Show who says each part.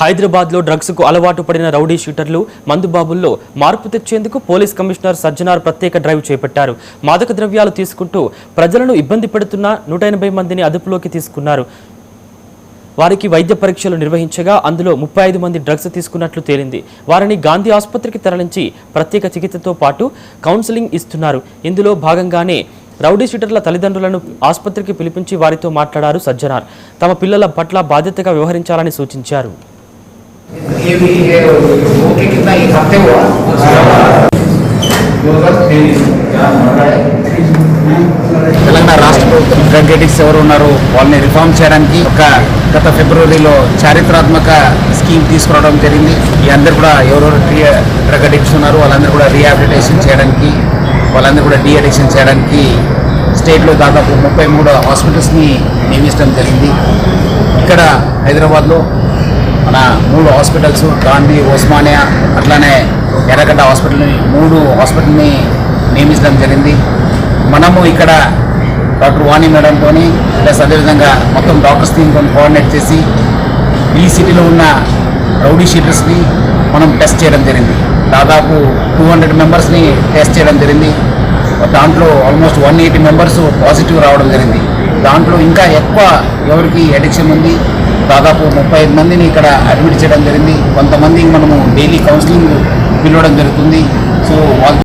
Speaker 1: హైదరాబాద్లో డ్రగ్స్కు అలవాటు పడిన రౌడీ షీటర్లు మందుబాబుల్లో మార్పు తెచ్చేందుకు పోలీస్ కమిషనర్ సజ్జనార్ ప్రత్యేక డ్రైవ్ చేపట్టారు. మాదక ద్రవ్యాలు తీసుకుంటూ ప్రజలను ఇబ్బంది పెడుతున్న 180 మందిని అదుపులోకి తీసుకున్నారు. వారికి వైద్య పరీక్షలు నిర్వహించగా అందులో 35 మంది డ్రగ్స్ తీసుకున్నట్లు తేలింది. వారిని గాంధీ ఆసుపత్రికి తరలించి ప్రత్యేక చికిత్సతో పాటు కౌన్సిలింగ్ ఇస్తున్నారు. ఇందులో భాగంగానే రౌడీ షీటర్ల తల్లిదండ్రులను ఆసుపత్రికి పిలిపించి వారితో మాట్లాడారు సజ్జనార్. తమ పిల్లల పట్ల బాధ్యతగా వ్యవహరించాలని సూచించారు.
Speaker 2: తెలంగాణ రాష్ట్ర ప్రభుత్వం డ్రగ్ అడిక్ట్స్ ఎవరు ఉన్నారో వాళ్ళని రిఫార్మ్ చేయడానికి గత ఫిబ్రవరిలో చారిత్రాత్మక స్కీమ్ తీసుకురావడం జరిగింది. ఈ అందరూ కూడా ఎవరెవరు డ్రగ్ అడిక్ట్స్ ఉన్నారో వాళ్ళందరూ కూడా రీహాబిలిటేషన్ చేయడానికి, వాళ్ళందరూ కూడా డీ అడిక్షన్ చేయడానికి స్టేట్లో దాదాపు 33 హాస్పిటల్స్ని నియమించడం జరిగింది. ఇక్కడ హైదరాబాద్లో మన 3 హాస్పిటల్స్, గాంధీ, ఉస్మానియా, అట్లానే ఎర్రగడ్డ హాస్పిటల్ని 3 హాస్పిటల్ని నియమించడం జరిగింది. మనము ఇక్కడ డాక్టర్ వాణి మేడంతో ప్లస్ అదేవిధంగా మొత్తం డాక్టర్స్ టీమ్తో కోఆర్డినేట్ చేసి ఈ సిటీలో ఉన్న రౌడీ షీటర్స్ని మనం టెస్ట్ చేయడం జరిగింది. దాదాపు 200 మెంబర్స్ని టెస్ట్ చేయడం జరిగింది. దాంట్లో ఆల్మోస్ట్ 180 మెంబర్స్ పాజిటివ్ రావడం జరిగింది. దాంట్లో ఇంకా ఎక్కువ ఎవరికి అడిక్షన్ ఉంది, దాదాపు 35 మందిని ఇక్కడ అడ్మిట్ చేయడం జరిగింది. కొంతమందికి మనము డైలీ కౌన్సిలింగ్ పిలవడం జరుగుతుంది. సో